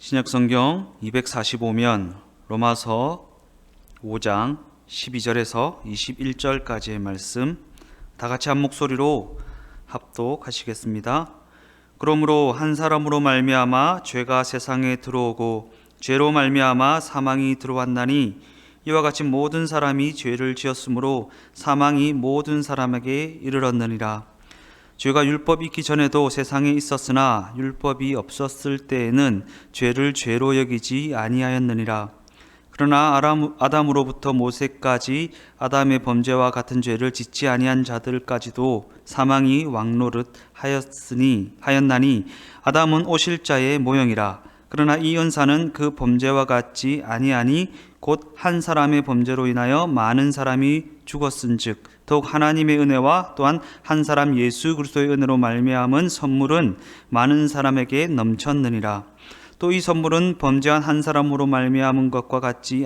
신약성경 245면 로마서 5장 12절에서 21절까지의 말씀 다 같이 한 목소리로 합독하시겠습니다. 그러므로 한 사람으로 말미암아 죄가 세상에 들어오고 죄로 말미암아 사망이 들어왔나니 이와 같이 모든 사람이 죄를 지었으므로 사망이 모든 사람에게 이르렀느니라. 죄가 율법이 있기 전에도 세상에 있었으나 율법이 없었을 때에는 죄를 죄로 여기지 아니하였느니라. 그러나 아담으로부터 모세까지 아담의 범죄와 같은 죄를 짓지 아니한 자들까지도 사망이 왕노릇 하였나니 아담은 오실자의 모형이라. 그러나 이 은사는 그 범죄와 같지 아니하니 곧 한 사람의 범죄로 인하여 많은 사람이 죽었은즉 더욱 하나님의 은혜와 또한 한 사람 예수 그리스도의 은혜로 말미암은 선물은 많은 사람에게 넘쳤느니라. 또 이 선물은 범죄한 한 사람으로 말미암은 것과 같지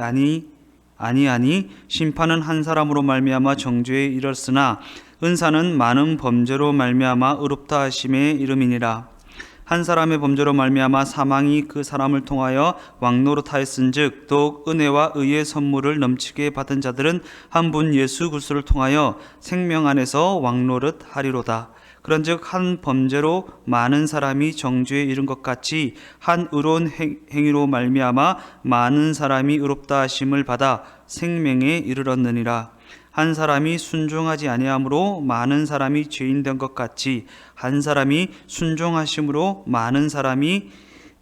아니하니 심판은 한 사람으로 말미암아 정죄에 이르렀으나 은사는 많은 범죄로 말미암아 의롭다 하심에 이름이니라. 한 사람의 범죄로 말미암아 사망이 그 사람을 통하여 왕노릇하였은즉 더욱 은혜와 의의 선물을 넘치게 받은 자들은 한 분 예수 그리스도를 통하여 생명 안에서 왕노릇하리로다. 그런즉 한 범죄로 많은 사람이 정죄에 이른 것 같이 한 의로운 행위로 말미암아 많은 사람이 의롭다 하심을 받아 생명에 이르렀느니라. 한 사람이 순종하지 아니함으로 많은 사람이 죄인 된 것 같이 한 사람이 순종하심으로 많은 사람이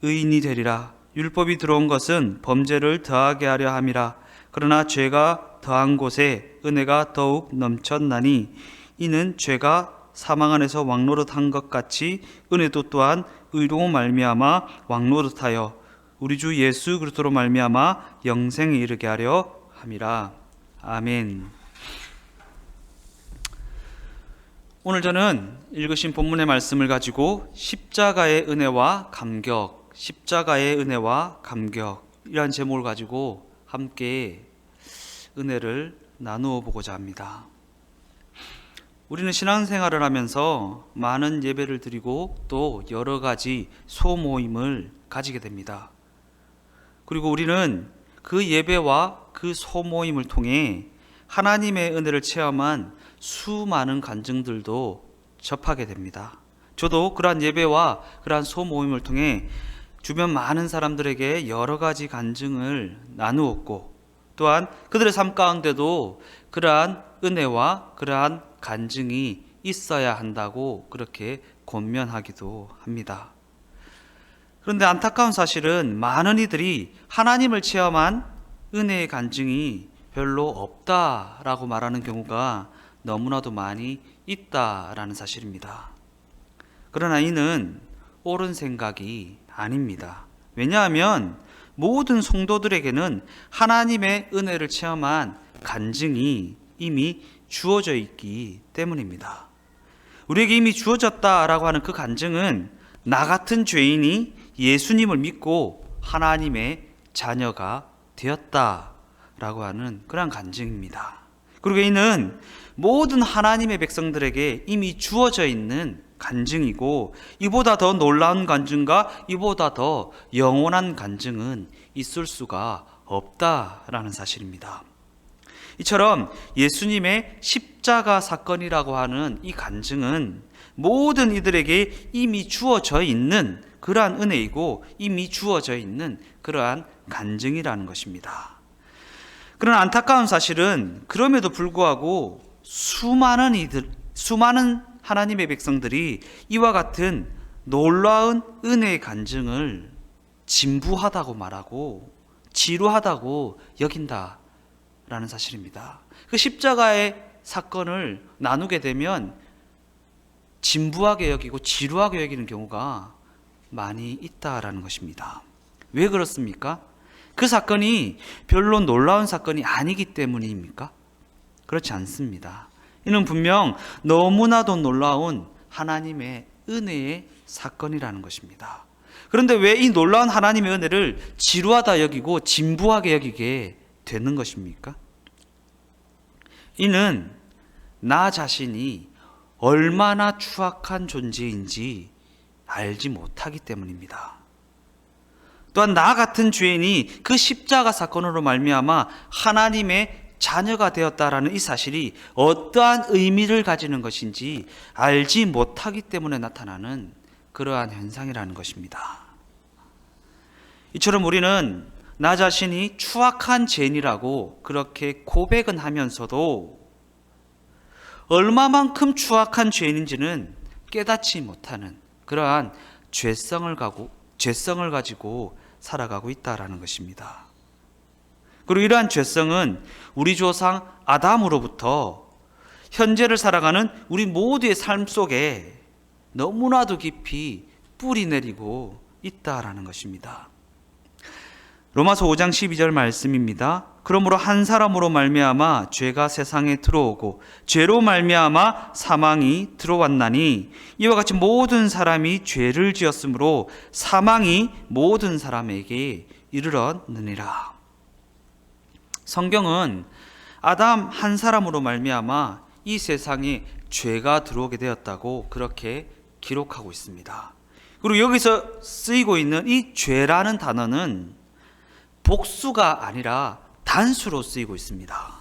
의인이 되리라. 율법이 들어온 것은 범죄를 더하게 하려 함이라. 그러나 죄가 더한 곳에 은혜가 더욱 넘쳤나니 이는 죄가 사망 안에서 왕노릇한 것 같이 은혜도 또한 의로 말미암아 왕노릇하여 우리 주 예수 그리스도로 말미암아 영생에 이르게 하려 함이라. 아멘. 오늘 저는 읽으신 본문의 말씀을 가지고 십자가의 은혜와 감격, 이란 제목을 가지고 함께 은혜를 나누어 보고자 합니다. 우리는 신앙생활을 하면서 많은 예배를 드리고 또 여러 가지 소모임을 가지게 됩니다. 그리고 우리는 그 예배와 그 소모임을 통해 하나님의 은혜를 체험한 수많은 간증들도 접하게 됩니다. 저도 그러한 예배와 그러한 소모임을 통해 주변 많은 사람들에게 여러 가지 간증을 나누었고 또한 그들의 삶 가운데도 그러한 은혜와 그러한 간증이 있어야 한다고 그렇게 권면하기도 합니다. 그런데 안타까운 사실은 많은 이들이 하나님을 체험한 은혜의 간증이 별로 없다라고 말하는 경우가 너무나도 많이 있다라는 사실입니다. 그러나 이는 옳은 생각이 아닙니다. 왜냐하면 모든 성도들에게는 하나님의 은혜를 체험한 간증이 이미 주어져 있기 때문입니다. 우리에게 이미 주어졌다라고 하는 그 간증은 나 같은 죄인이 예수님을 믿고 하나님의 자녀가 되었다라고 하는 그런 간증입니다. 그리고 이는 모든 하나님의 백성들에게 이미 주어져 있는 간증이고 이보다 더 놀라운 간증과 이보다 더 영원한 간증은 있을 수가 없다라는 사실입니다. 이처럼 예수님의 십자가 사건이라고 하는 이 간증은 모든 이들에게 이미 주어져 있는 그러한 은혜이고 이미 주어져 있는 그러한 간증이라는 것입니다. 그러나 안타까운 사실은 그럼에도 불구하고 수많은 하나님의 백성들이 이와 같은 놀라운 은혜의 간증을 진부하다고 말하고 지루하다고 여긴다라는 사실입니다. 그 십자가의 사건을 나누게 되면 진부하게 여기고 지루하게 여기는 경우가 많이 있다라는 것입니다. 왜 그렇습니까? 그 사건이 별로 놀라운 사건이 아니기 때문입니까? 그렇지 않습니다. 이는 분명 너무나도 놀라운 하나님의 은혜의 사건이라는 것입니다. 그런데 왜 이 놀라운 하나님의 은혜를 지루하다 여기고 진부하게 여기게 되는 것입니까? 이는 나 자신이 얼마나 추악한 존재인지 알지 못하기 때문입니다. 또한 나 같은 죄인이 그 십자가 사건으로 말미암아 하나님의 자녀가 되었다라는 이 사실이 어떠한 의미를 가지는 것인지 알지 못하기 때문에 나타나는 그러한 현상이라는 것입니다. 이처럼 우리는 나 자신이 추악한 죄인이라고 그렇게 고백은 하면서도 얼마만큼 추악한 죄인인지는 깨닫지 못하는 그러한 죄성을 가지고 살아가고 있다라는 것입니다. 그리고 이러한 죄성은 우리 조상 아담으로부터 현재를 살아가는 우리 모두의 삶 속에 너무나도 깊이 뿌리 내리고 있다라는 것입니다. 로마서 5장 12절 말씀입니다. 그러므로 한 사람으로 말미암아 죄가 세상에 들어오고 죄로 말미암아 사망이 들어왔나니 이와 같이 모든 사람이 죄를 지었으므로 사망이 모든 사람에게 이르렀느니라. 성경은 아담 한 사람으로 말미암아 이 세상에 죄가 들어오게 되었다고 그렇게 기록하고 있습니다. 그리고 여기서 쓰이고 있는 이 죄라는 단어는 복수가 아니라 단수로 쓰이고 있습니다.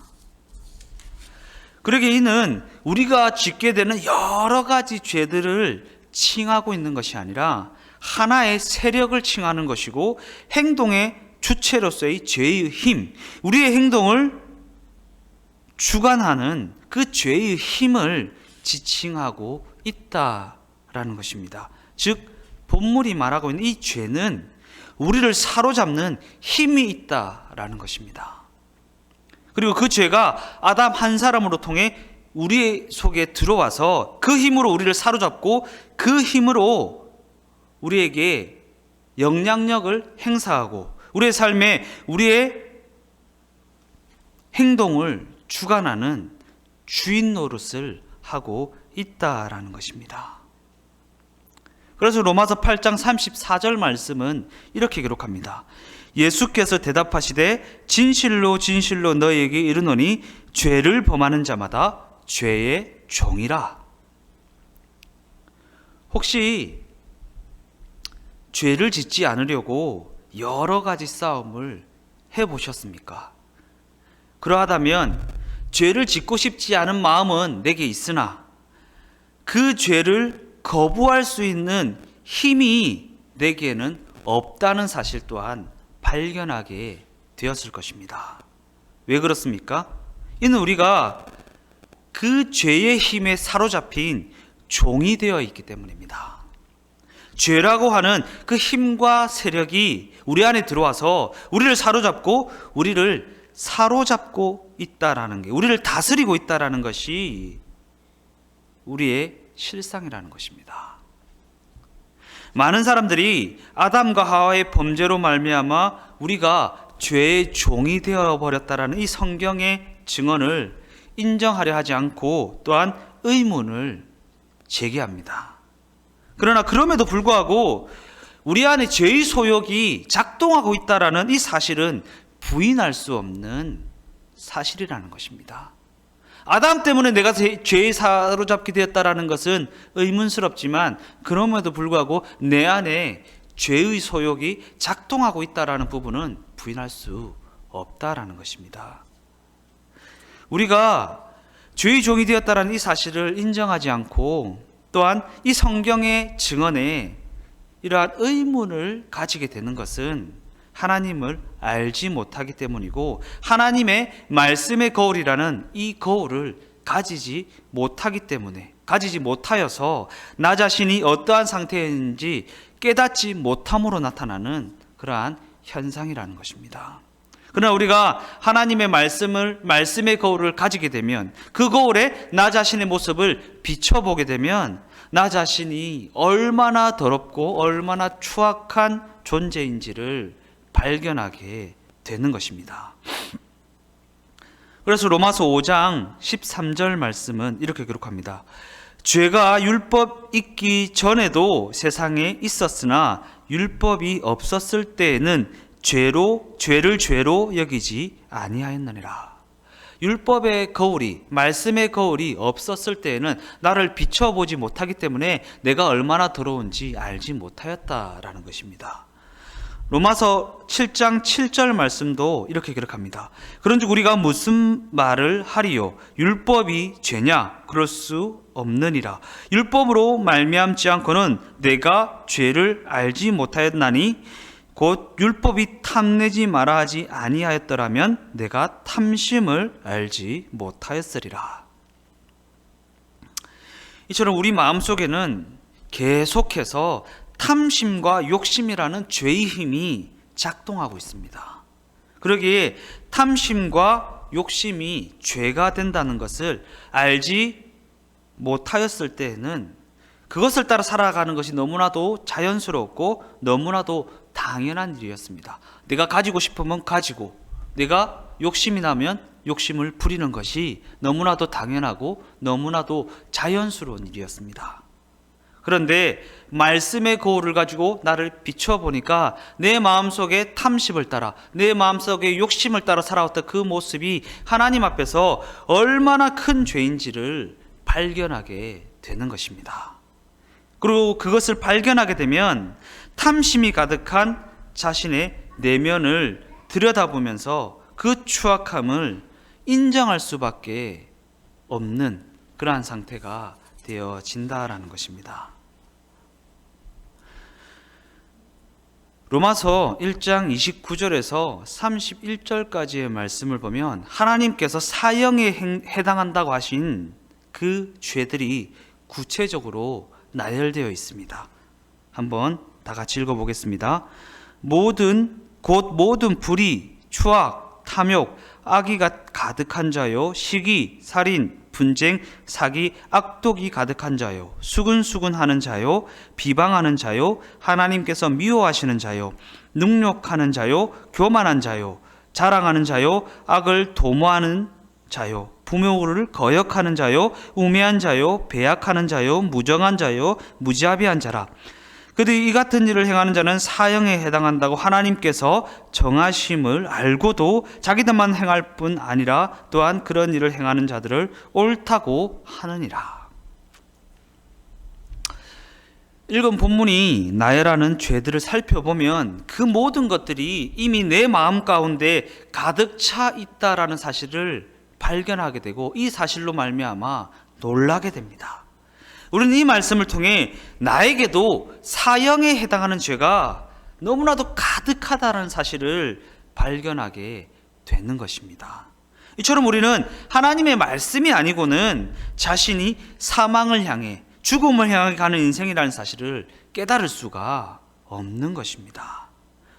그러기에 이는 우리가 짓게 되는 여러 가지 죄들을 칭하고 있는 것이 아니라 하나의 세력을 칭하는 것이고 행동의 주체로서의 죄의 힘, 우리의 행동을 주관하는 그 죄의 힘을 지칭하고 있다라는 것입니다. 즉 본문이 말하고 있는 이 죄는 우리를 사로잡는 힘이 있다라는 것입니다. 그리고 그 죄가 아담 한 사람으로 통해 우리 속에 들어와서 그 힘으로 우리를 사로잡고 그 힘으로 우리에게 영향력을 행사하고 우리의 삶에 우리의 행동을 주관하는 주인 노릇을 하고 있다라는 것입니다. 그래서 로마서 8장 34절 말씀은 이렇게 기록합니다. 예수께서 대답하시되 진실로 진실로 너희에게 이르노니 죄를 범하는 자마다 죄의 종이라. 혹시 죄를 짓지 않으려고 여러 가지 싸움을 해보셨습니까? 그러하다면 죄를 짓고 싶지 않은 마음은 내게 있으나 그 죄를 거부할 수 있는 힘이 내게는 없다는 사실 또한 발견하게 되었을 것입니다. 왜 그렇습니까? 이는 우리가 그 죄의 힘에 사로잡힌 종이 되어 있기 때문입니다. 죄라고 하는 그 힘과 세력이 우리 안에 들어와서 우리를 사로잡고 있다라는 게, 우리를 다스리고 있다라는 것이 우리의 실상이라는 것입니다. 많은 사람들이 아담과 하와의 범죄로 말미암아 우리가 죄의 종이 되어 버렸다라는 이 성경의 증언을 인정하려 하지 않고 또한 의문을 제기합니다. 그러나 그럼에도 불구하고 우리 안에 죄의 소욕이 작동하고 있다라는 이 사실은 부인할 수 없는 사실이라는 것입니다. 아담 때문에 내가 죄에 사로잡게 되었다라는 것은 의문스럽지만 그럼에도 불구하고 내 안에 죄의 소욕이 작동하고 있다라는 부분은 부인할 수 없다라는 것입니다. 우리가 죄의 종이 되었다라는 이 사실을 인정하지 않고 또한 이 성경의 증언에 이러한 의문을 가지게 되는 것은 하나님을 알지 못하기 때문이고 하나님의 말씀의 거울이라는 이 거울을 가지지 못하여서 나 자신이 어떠한 상태인지 깨닫지 못함으로 나타나는 그러한 현상이라는 것입니다. 그러나 우리가 하나님의 말씀의 거울을 가지게 되면 그 거울에 나 자신의 모습을 비춰보게 되면 나 자신이 얼마나 더럽고 얼마나 추악한 존재인지를 발견하게 되는 것입니다. 그래서 로마서 5장 13절 말씀은 이렇게 기록합니다. 죄가 율법 있기 전에도 세상에 있었으나 율법이 없었을 때에는 죄를 죄로 여기지 아니하였느니라. 율법의 거울이, 말씀의 거울이 없었을 때에는 나를 비춰보지 못하기 때문에 내가 얼마나 더러운지 알지 못하였다라는 것입니다. 로마서 7장 7절 말씀도 이렇게 기록합니다. 그런즉 우리가 무슨 말을 하리요? 율법이 죄냐? 그럴 수 없느니라. 율법으로 말미암지 않고는 내가 죄를 알지 못하였나니 곧 율법이 탐내지 마라 하지 아니하였더라면 내가 탐심을 알지 못하였으리라. 이처럼 우리 마음속에는 계속해서 탐심과 욕심이라는 죄의 힘이 작동하고 있습니다. 그러기에 탐심과 욕심이 죄가 된다는 것을 알지 못하였을 때에는 그것을 따라 살아가는 것이 너무나도 자연스럽고 너무나도 당연한 일이었습니다. 내가 가지고 싶으면 가지고, 내가 욕심이 나면 욕심을 부리는 것이 너무나도 당연하고 너무나도 자연스러운 일이었습니다. 그런데 말씀의 거울을 가지고 나를 비춰보니까 내 마음속에 탐심을 따라, 내 마음속에 욕심을 따라 살아왔던 그 모습이 하나님 앞에서 얼마나 큰 죄인지를 발견하게 되는 것입니다. 그리고 그것을 발견하게 되면 탐심이 가득한 자신의 내면을 들여다보면서 그 추악함을 인정할 수밖에 없는 그러한 상태가 되어진다라는 것입니다. 로마서 1장 29절에서 31절까지의 말씀을 보면 하나님께서 사형에 해당한다고 하신 그 죄들이 구체적으로 나열되어 있습니다. 한번 다 같이 읽어보겠습니다. 곧 모든 불의, 추악, 탐욕, 악의가 가득한 자요, 시기, 살인, 분쟁, 사기, 악독이 가득한 자요, 수근수근하는 자요, 비방하는 자요, 하나님께서 미워하시는 자요, 능욕하는 자요, 교만한 자요, 자랑하는 자요, 악을 도모하는 자요, 부모를 거역하는 자요, 우매한 자요, 배약하는 자요, 무정한 자요, 무자비한 자라. 그들이 이 같은 일을 행하는 자는 사형에 해당한다고 하나님께서 정하심을 알고도 자기들만 행할 뿐 아니라 또한 그런 일을 행하는 자들을 옳다고 하느니라. 읽은 본문이 나열하는 죄들을 살펴보면 그 모든 것들이 이미 내 마음 가운데 가득 차 있다라는 사실을 발견하게 되고 이 사실로 말미암아 놀라게 됩니다. 우리는 이 말씀을 통해 나에게도 사형에 해당하는 죄가 너무나도 가득하다는 사실을 발견하게 되는 것입니다. 이처럼 우리는 하나님의 말씀이 아니고는 자신이 사망을 향해 죽음을 향해 가는 인생이라는 사실을 깨달을 수가 없는 것입니다.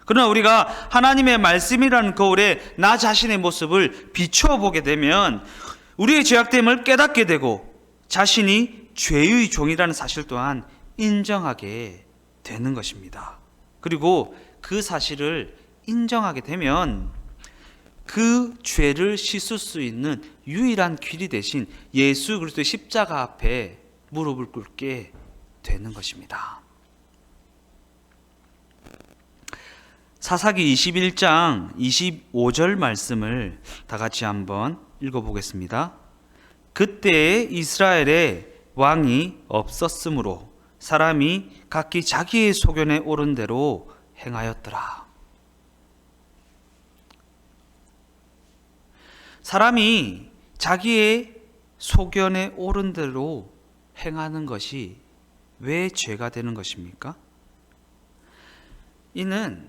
그러나 우리가 하나님의 말씀이라는 거울에 나 자신의 모습을 비춰보게 되면 우리의 죄악됨을 깨닫게 되고 자신이 죄의 종이라는 사실 또한 인정하게 되는 것입니다. 그리고 그 사실을 인정하게 되면 그 죄를 씻을 수 있는 유일한 길이 되신 예수 그리스도의 십자가 앞에 무릎을 꿇게 되는 것입니다. 사사기 21장 25절 말씀을 다 같이 한번 읽어보겠습니다. 그때 이스라엘에 왕이 없었으므로 사람이 각기 자기의 소견에 오른 대로 행하였더라. 사람이 자기의 소견에 오른 대로 행하는 것이 왜 죄가 되는 것입니까? 이는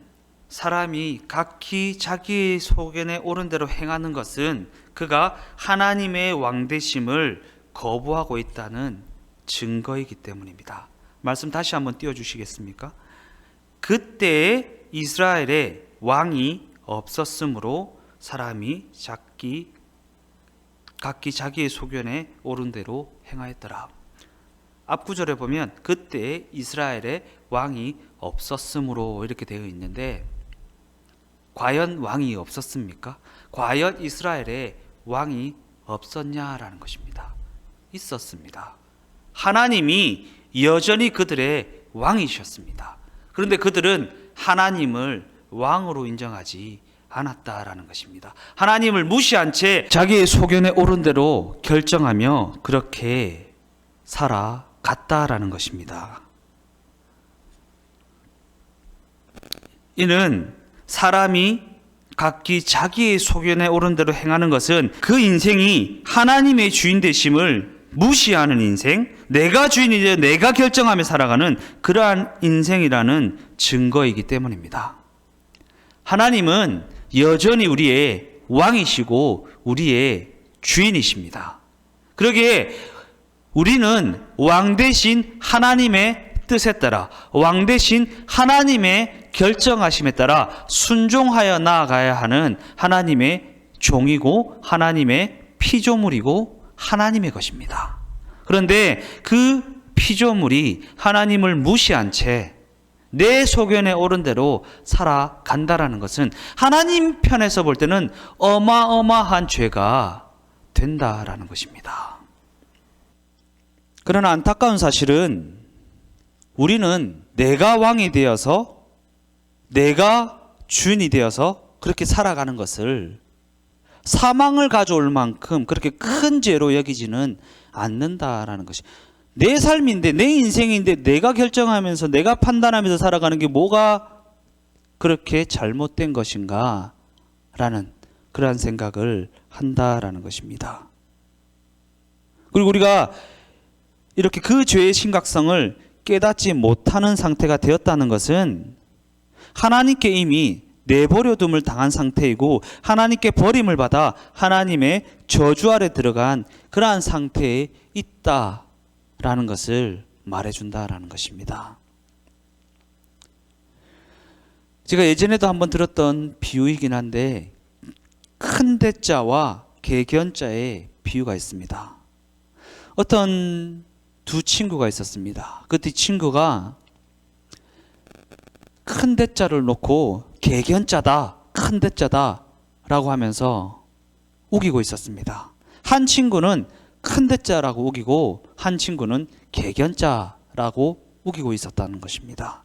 사람이 각기 자기의 소견에 오른 대로 행하는 것은 그가 하나님의 왕되심을 거부하고 있다는 증거이기 때문입니다. 말씀 다시 한번 띄워주시겠습니까? 그때 이스라엘에 왕이 없었으므로 사람이 각기 자기의 소견에 오른 대로 행하였더라. 앞구절에 보면 그때 이스라엘에 왕이 없었으므로 이렇게 되어 있는데 과연 왕이 없었습니까? 과연 이스라엘에 왕이 없었냐라는 것입니다. 있었습니다. 하나님이 여전히 그들의 왕이셨습니다. 그런데 그들은 하나님을 왕으로 인정하지 않았다라는 것입니다. 하나님을 무시한 채 자기의 소견에 오른 대로 결정하며 그렇게 살아갔다라는 것입니다. 이는 사람이 각기 자기의 소견에 오른 대로 행하는 것은 그 인생이 하나님의 주인 되심을 무시하는 인생, 내가 주인이 되어 내가 결정하며 살아가는 그러한 인생이라는 증거이기 때문입니다. 하나님은 여전히 우리의 왕이시고 우리의 주인이십니다. 그러기에 우리는 왕 대신 하나님의 뜻에 따라, 왕 대신 하나님의 결정하심에 따라 순종하여 나아가야 하는 하나님의 종이고 하나님의 피조물이고 하나님의 것입니다. 그런데 그 피조물이 하나님을 무시한 채 내 소견에 오른 대로 살아간다라는 것은 하나님 편에서 볼 때는 어마어마한 죄가 된다라는 것입니다. 그러나 안타까운 사실은 우리는 내가 왕이 되어서 내가 주인이 되어서 그렇게 살아가는 것을 사망을 가져올 만큼 그렇게 큰 죄로 여기지는 않는다라는 것이, 내 삶인데 내 인생인데 내가 결정하면서 내가 판단하면서 살아가는 게 뭐가 그렇게 잘못된 것인가 라는 그러한 생각을 한다라는 것입니다. 그리고 우리가 이렇게 그 죄의 심각성을 깨닫지 못하는 상태가 되었다는 것은 하나님께 이미 내버려둠을 당한 상태이고 하나님께 버림을 받아 하나님의 저주 아래 들어간 그러한 상태에 있다라는 것을 말해준다라는 것입니다. 제가 예전에도 한번 들었던 비유이긴 한데 큰 대자와 개견자의 비유가 있습니다. 어떤 두 친구가 있었습니다. 그 두 친구가 큰 대자를 놓고 개견자다, 큰 대자다 라고 하면서 우기고 있었습니다. 한 친구는 큰 대자라고 우기고 한 친구는 개견자라고 우기고 있었다는 것입니다.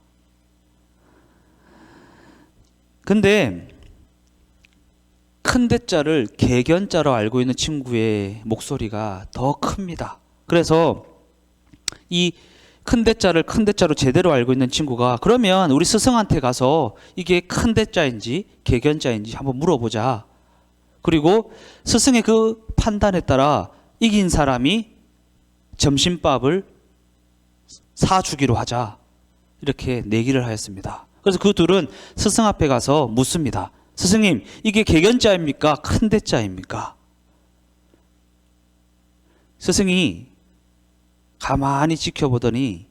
근데 큰 대자를 개견자로 알고 있는 친구의 목소리가 더 큽니다. 그래서 이 큰 대자를 큰 대자로 제대로 알고 있는 친구가 그러면 우리 스승한테 가서 이게 큰 대자인지 개견자인지 한번 물어보자. 그리고 스승의 그 판단에 따라 이긴 사람이 점심밥을 사주기로 하자. 이렇게 내기를 하였습니다. 그래서 그 둘은 스승 앞에 가서 묻습니다. 스승님, 이게 개견자입니까? 큰 대자입니까? 스승이 가만히 지켜보더니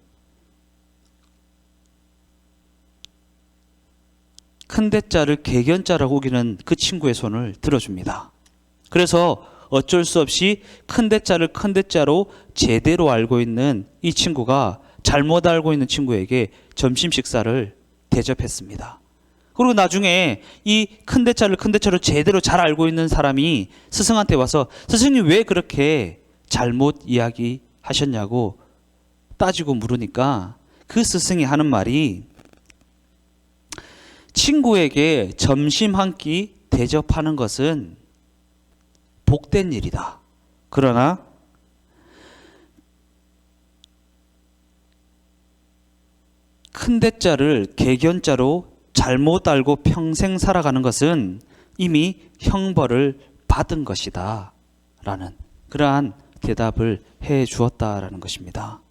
큰 대자를 개견자라고 우기는 그 친구의 손을 들어줍니다. 그래서 어쩔 수 없이 큰 대자를 큰 대자로 제대로 알고 있는 이 친구가 잘못 알고 있는 친구에게 점심 식사를 대접했습니다. 그리고 나중에 이 큰 대자를 큰 대자로 제대로 잘 알고 있는 사람이 스승한테 와서 스승님 왜 그렇게 잘못 이야기하셨냐고 따지고 물으니까 그 스승이 하는 말이 친구에게 점심 한 끼 대접하는 것은 복된 일이다. 그러나 큰 대자를 개견자로 잘못 알고 평생 살아가는 것은 이미 형벌을 받은 것이다 라는 그러한 대답을 해 주었다라는 것입니다.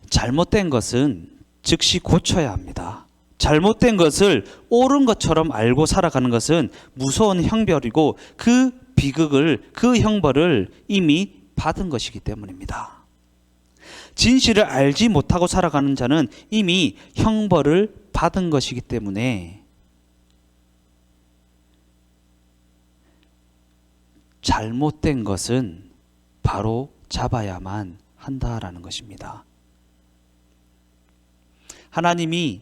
잘못된 것은 즉시 고쳐야 합니다. 잘못된 것을 옳은 것처럼 알고 살아가는 것은 무서운 형벌이고 그 비극을, 그 형벌을 이미 받은 것이기 때문입니다. 진실을 알지 못하고 살아가는 자는 이미 형벌을 받은 것이기 때문에 잘못된 것은 바로 잡아야만 한다라는 것입니다. 하나님이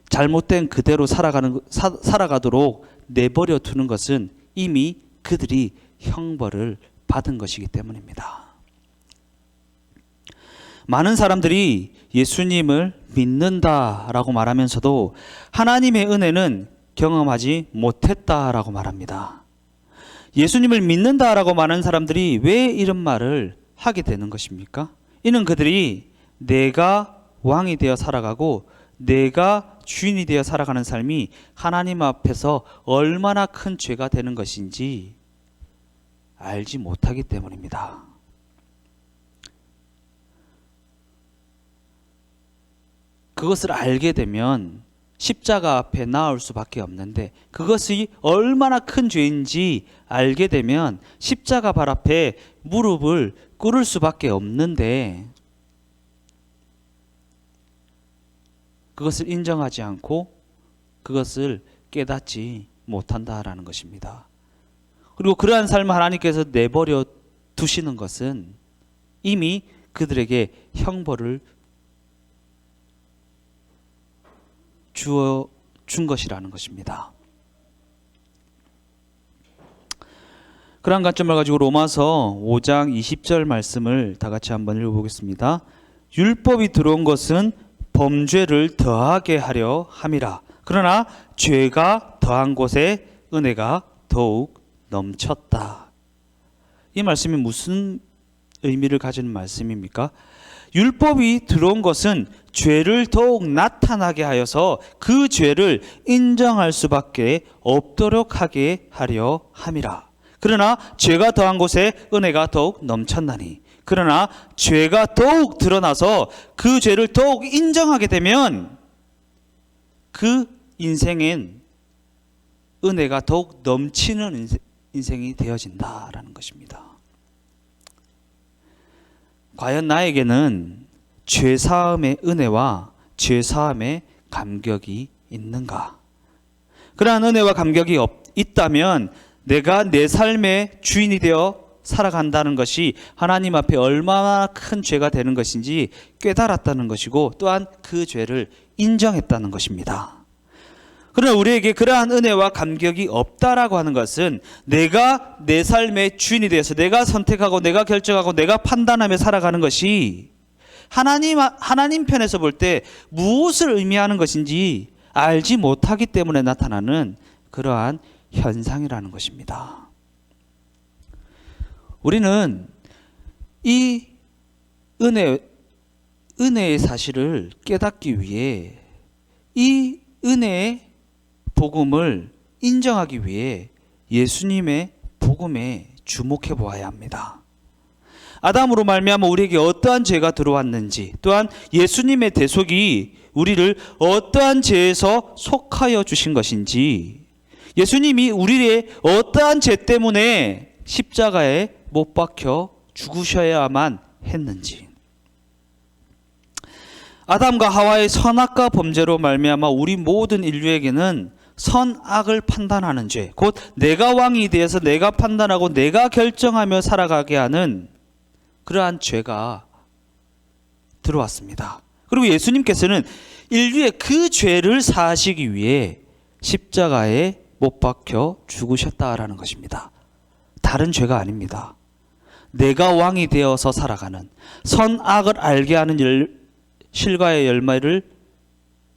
잘못된 그대로 살아가도록 내버려 두는 것은 이미 그들이 형벌을 받은 것이기 때문입니다. 많은 사람들이 예수님을 믿는다라고 말하면서도 하나님의 은혜는 경험하지 못했다라고 말합니다. 예수님을 믿는다라고 말하는 사람들이 왜 이런 말을 하게 되는 것입니까? 이는 그들이 내가 왕이 되어 살아가고 내가 주인이 되어 살아가는 삶이 하나님 앞에서 얼마나 큰 죄가 되는 것인지 알지 못하기 때문입니다. 그것을 알게 되면 십자가 앞에 나올 수밖에 없는데, 그것이 얼마나 큰 죄인지 알게 되면 십자가 발 앞에 무릎을 꿇을 수밖에 없는데, 그것을 인정하지 않고 그것을 깨닫지 못한다라는 것입니다. 그리고 그러한 삶을 하나님께서 내버려 두시는 것은 이미 그들에게 형벌을 준 것이라는 것입니다. 그러한 관점을 가지고 로마서 5장 20절 말씀을 다 같이 한번 읽어보겠습니다. 율법이 들어온 것은 범죄를 더하게 하려 함이라. 그러나 죄가 더한 곳에 은혜가 더욱 넘쳤다. 이 말씀이 무슨 의미를 가지는 말씀입니까? 율법이 들어온 것은 죄를 더욱 나타나게 하여서 그 죄를 인정할 수밖에 없도록 하게 하려 함이라. 그러나 죄가 더한 곳에 은혜가 더욱 넘쳤나니. 그러나 죄가 더욱 드러나서 그 죄를 더욱 인정하게 되면 그 인생엔 은혜가 더욱 넘치는 인생이 되어진다라는 것입니다. 과연 나에게는 죄사함의 은혜와 죄사함의 감격이 있는가? 그러한 은혜와 감격이 있다면 내가 내 삶의 주인이 되어 살아간다는 것이 하나님 앞에 얼마나 큰 죄가 되는 것인지 깨달았다는 것이고, 또한 그 죄를 인정했다는 것입니다. 그러나 우리에게 그러한 은혜와 감격이 없다라고 하는 것은 내가 내 삶의 주인이 되어서 내가 선택하고 내가 결정하고 내가 판단하며 살아가는 것이 하나님 편에서 볼 때 무엇을 의미하는 것인지 알지 못하기 때문에 나타나는 그러한 현상이라는 것입니다. 우리는 이 은혜의 사실을 깨닫기 위해 이 은혜의 복음을 인정하기 위해 예수님의 복음에 주목해 보아야 합니다. 아담으로 말미암아 우리에게 어떠한 죄가 들어왔는지, 또한 예수님의 대속이 우리를 어떠한 죄에서 속하여 주신 것인지, 예수님이 우리의 어떠한 죄 때문에 십자가에 못 박혀 죽으셔야만 했는지, 아담과 하와의 선악과 범죄로 말미암아 우리 모든 인류에게는 선악을 판단하는 죄, 곧 내가 왕이 되어서 내가 판단하고 내가 결정하며 살아가게 하는 그러한 죄가 들어왔습니다. 그리고 예수님께서는 인류의 그 죄를 사하시기 위해 십자가에 못 박혀 죽으셨다라는 것입니다. 다른 죄가 아닙니다. 내가 왕이 되어서 살아가는, 선악을 알게 하는 실과의 열매를,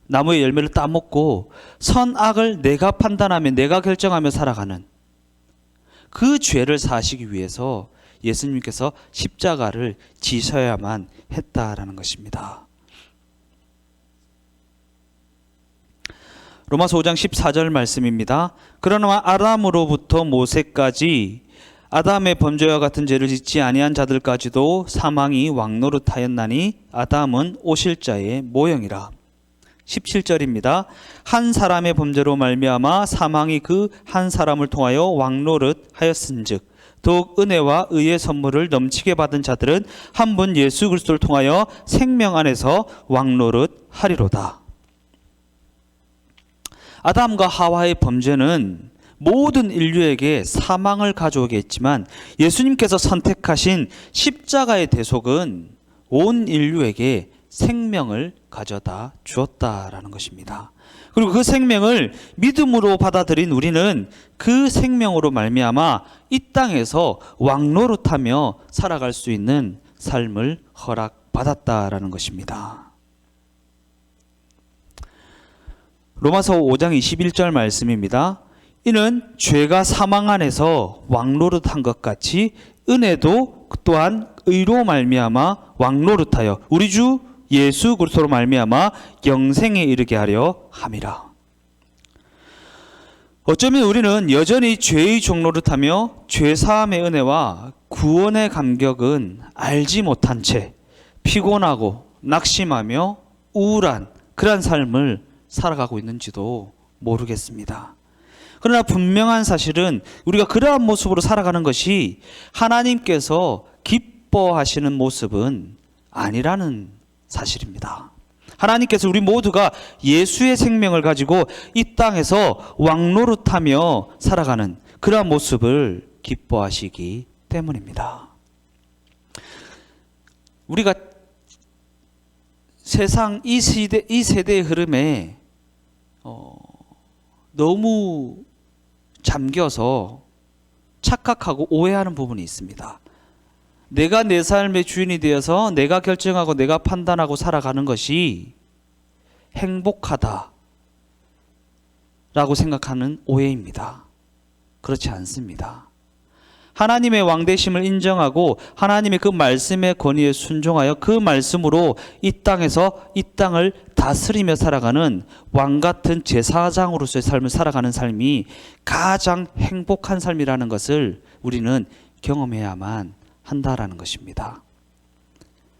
나무의 열매를 따먹고 선악을 내가 판단하며 내가 결정하며 살아가는 그 죄를 사하시기 위해서 예수님께서 십자가를 지셔야만 했다라는 것입니다. 로마서 5장 14절 말씀입니다. 그러나 아담으로부터 모세까지 아담의 범죄와 같은 죄를 짓지 아니한 자들까지도 사망이 왕노릇하였나니 아담은 오실 자의 모형이라. 17절입니다. 한 사람의 범죄로 말미암아 사망이 그 한 사람을 통하여 왕노릇하였은즉 더욱 은혜와 의의 선물을 넘치게 받은 자들은 한 분 예수 그리스도를 통하여 생명 안에서 왕노릇하리로다. 아담과 하와의 범죄는 모든 인류에게 사망을 가져오게 했지만 예수님께서 선택하신 십자가의 대속은 온 인류에게 생명을 가져다 주었다라는 것입니다. 그리고 그 생명을 믿음으로 받아들인 우리는 그 생명으로 말미암아 이 땅에서 왕노릇하며 살아갈 수 있는 삶을 허락받았다라는 것입니다. 로마서 5장 21절 말씀입니다. 이는 죄가 사망 안에서 왕노릇한 것 같이 은혜도 또한 의로 말미암아 왕노릇하여 우리 주 예수 그리스도로 말미암아 영생에 이르게 하려 함이라. 어쩌면 우리는 여전히 죄의 종노릇하며 죄사함의 은혜와 구원의 감격은 알지 못한 채 피곤하고 낙심하며 우울한 그러한 삶을 살아가고 있는지도 모르겠습니다. 그러나 분명한 사실은 우리가 그러한 모습으로 살아가는 것이 하나님께서 기뻐하시는 모습은 아니라는 사실입니다. 하나님께서 우리 모두가 예수의 생명을 가지고 이 땅에서 왕노릇하며 살아가는 그러한 모습을 기뻐하시기 때문입니다. 우리가 세상 이 세대의 흐름에 너무 잠겨서 착각하고 오해하는 부분이 있습니다. 내가 내 삶의 주인이 되어서 내가 결정하고 내가 판단하고 살아가는 것이 행복하다라고 생각하는 오해입니다. 그렇지 않습니다. 하나님의 왕되심을 인정하고 하나님의 그 말씀의 권위에 순종하여 그 말씀으로 이 땅에서 이 땅을 다스리며 살아가는 왕같은 제사장으로서의 삶을 살아가는 삶이 가장 행복한 삶이라는 것을 우리는 경험해야만 한다라는 것입니다.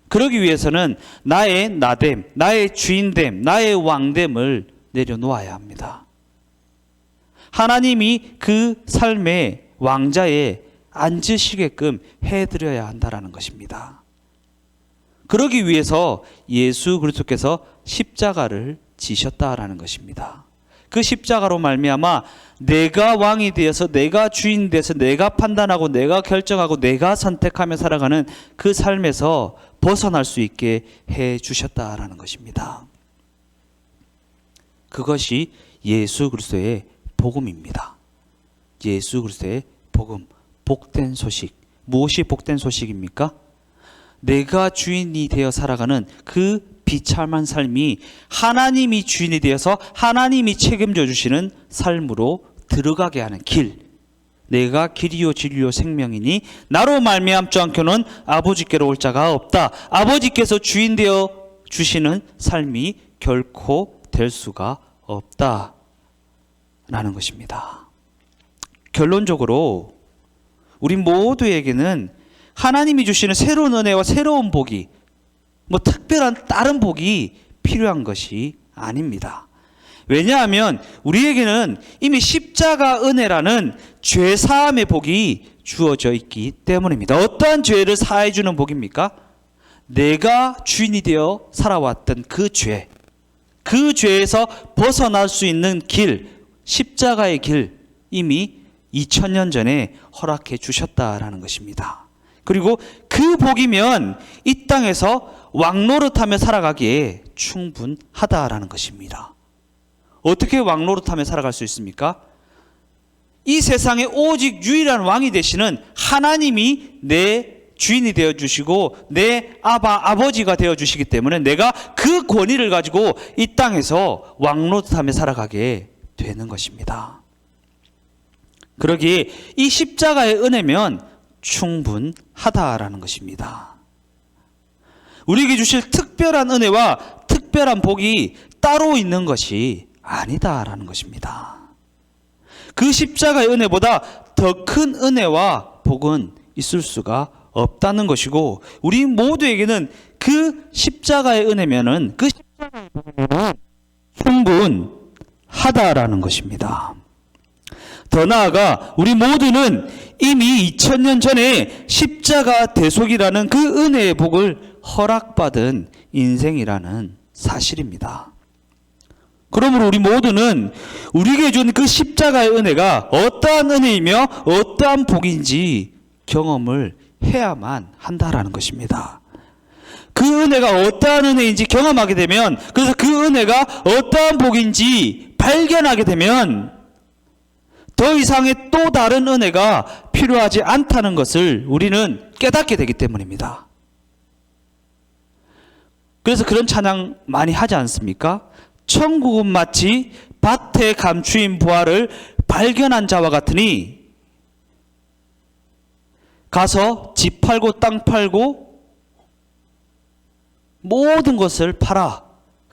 그러기 위해서는 나의 나됨, 나의 주인됨, 나의 왕됨을 내려놓아야 합니다. 하나님이 그 삶의 왕자에 앉으시게끔 해드려야 한다라는 것입니다. 그러기 위해서 예수 그리스도께서 십자가를 지셨다라는 것입니다. 그 십자가로 말미암아 내가 왕이 되어서 내가 주인 되어서 내가 판단하고 내가 결정하고 내가 선택하며 살아가는 그 삶에서 벗어날 수 있게 해 주셨다라는 것입니다. 그것이 예수 그리스도의 복음입니다. 예수 그리스도의 복음, 복된 소식. 무엇이 복된 소식입니까? 내가 주인이 되어 살아가는 그 비참한 삶이 하나님이 주인이 되어서 하나님이 책임져 주시는 삶으로 들어가게 하는 길. 내가 길이요 진리요 생명이니 나로 말미암지 않고는 아버지께로 올 자가 없다. 아버지께서 주인 되어 주시는 삶이 결코 될 수가 없다 라는 것입니다. 결론적으로 우리 모두에게는 하나님이 주시는 새로운 은혜와 새로운 복이 특별한 다른 복이 필요한 것이 아닙니다. 왜냐하면 우리에게는 이미 십자가 은혜라는 죄사함의 복이 주어져 있기 때문입니다. 어떠한 죄를 사해 주는 복입니까? 내가 주인이 되어 살아왔던 그 죄, 그 죄에서 벗어날 수 있는 길, 십자가의 길 이미 2000년 전에 허락해 주셨다라는 것입니다. 그리고 그 복이면 이 땅에서 왕노릇하며 살아가기에 충분하다라는 것입니다. 어떻게 왕노릇하며 살아갈 수 있습니까? 이 세상에 오직 유일한 왕이 되시는 하나님이 내 주인이 되어주시고 내 아버지가 되어주시기 때문에 내가 그 권위를 가지고 이 땅에서 왕노릇하며 살아가게 되는 것입니다. 그러기에 이 십자가의 은혜면 충분하다라는 것입니다. 우리에게 주실 특별한 은혜와 특별한 복이 따로 있는 것이 아니다라는 것입니다. 그 십자가의 은혜보다 더 큰 은혜와 복은 있을 수가 없다는 것이고 우리 모두에게는 그 십자가의 은혜면은 그 십자가의 은혜는 충분하다라는 것입니다. 더 나아가 우리 모두는 이미 2000년 전에 십자가 대속이라는 그 은혜의 복을 허락받은 인생이라는 사실입니다. 그러므로 우리 모두는 우리에게 준 그 십자가의 은혜가 어떠한 은혜이며 어떠한 복인지 경험을 해야만 한다라는 것입니다. 그 은혜가 어떠한 은혜인지 경험하게 되면, 그래서 그 은혜가 어떠한 복인지 발견하게 되면 더 이상의 또 다른 은혜가 필요하지 않다는 것을 우리는 깨닫게 되기 때문입니다. 그래서 그런 찬양 많이 하지 않습니까? 천국은 마치 밭에 감추인 부활을 발견한 자와 같으니 가서 집 팔고 땅 팔고 모든 것을 팔아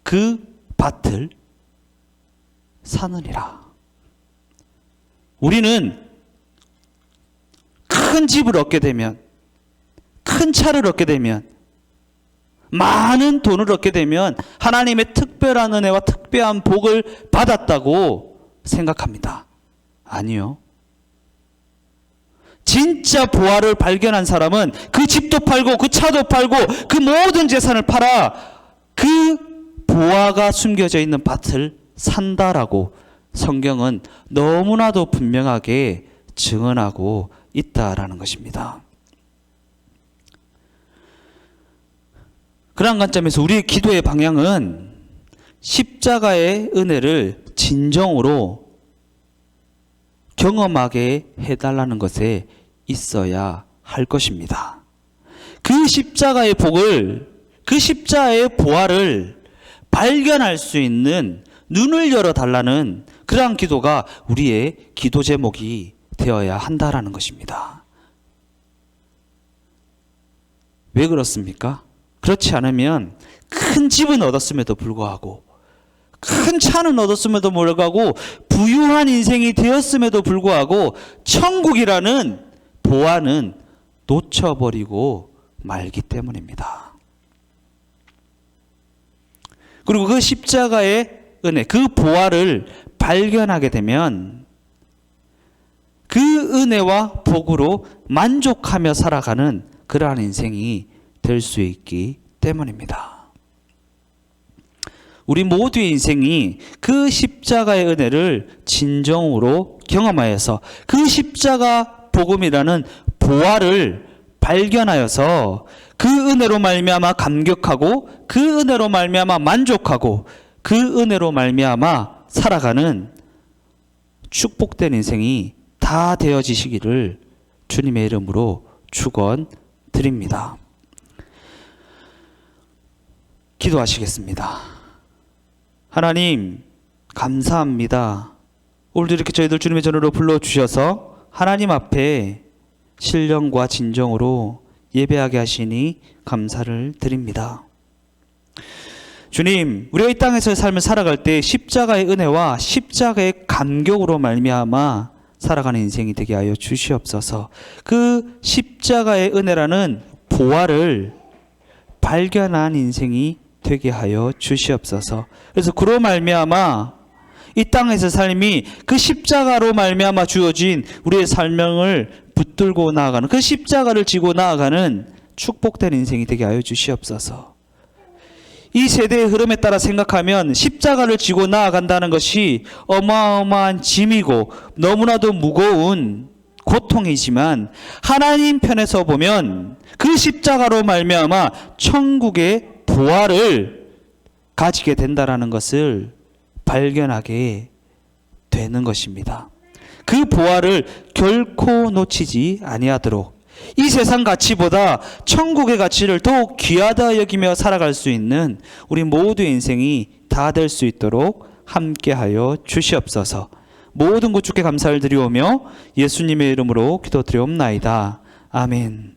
그 밭을 사느니라. 우리는 큰 집을 얻게 되면, 큰 차를 얻게 되면, 많은 돈을 얻게 되면 하나님의 특별한 은혜와 특별한 복을 받았다고 생각합니다. 아니요. 진짜 보화를 발견한 사람은 그 집도 팔고 그 차도 팔고 그 모든 재산을 팔아 그 보화가 숨겨져 있는 밭을 산다라고 성경은 너무나도 분명하게 증언하고 있다라는 것입니다. 그런 관점에서 우리의 기도의 방향은 십자가의 은혜를 진정으로 경험하게 해달라는 것에 있어야 할 것입니다. 그 십자가의 복을, 그 십자가의 보화를 발견할 수 있는 눈을 열어달라는 그러한 기도가 우리의 기도 제목이 되어야 한다라는 것입니다. 왜 그렇습니까? 그렇지 않으면 큰 집은 얻었음에도 불구하고, 큰 차는 얻었음에도 불구하고, 부유한 인생이 되었음에도 불구하고 천국이라는 보화는 놓쳐버리고 말기 때문입니다. 그리고 그 십자가의 은혜, 그 보화를 발견하게 되면 그 은혜와 복으로 만족하며 살아가는 그러한 인생이 될 수 있기 때문입니다. 우리 모두의 인생이 그 십자가의 은혜를 진정으로 경험하여서 그 십자가 복음이라는 보화를 발견하여서 그 은혜로 말미암아 감격하고 그 은혜로 말미암아 만족하고 그 은혜로 말미암아 살아가는 축복된 인생이 다 되어지시기를 주님의 이름으로 축원드립니다. 기도하시겠습니다. 하나님 감사합니다. 오늘도 이렇게 저희들 주님의 전으로 불러주셔서 하나님 앞에 신령과 진정으로 예배하게 하시니 감사를 드립니다. 주님, 우리가 이 땅에서의 삶을 살아갈 때 십자가의 은혜와 십자가의 감격으로 말미암아 살아가는 인생이 되게 하여 주시옵소서. 그 십자가의 은혜라는 보화를 발견한 인생이 되게 하여 주시옵소서. 그래서 그로 말미암아 이 땅에서 삶이 그 십자가로 말미암아 주어진 우리의 삶을 붙들고 나아가는, 그 십자가를 지고 나아가는 축복된 인생이 되게 하여 주시옵소서. 이 세대의 흐름에 따라 생각하면 십자가를 지고 나아간다는 것이 어마어마한 짐이고 너무나도 무거운 고통이지만 하나님 편에서 보면 그 십자가로 말미암아 천국의 보화를 가지게 된다라는 것을 발견하게 되는 것입니다. 그 보화를 결코 놓치지 아니하도록 이 세상 가치보다 천국의 가치를 더욱 귀하다 여기며 살아갈 수 있는 우리 모두의 인생이 다 될 수 있도록 함께하여 주시옵소서. 모든 것 주께 감사를 드리오며 예수님의 이름으로 기도드리옵나이다. 아멘.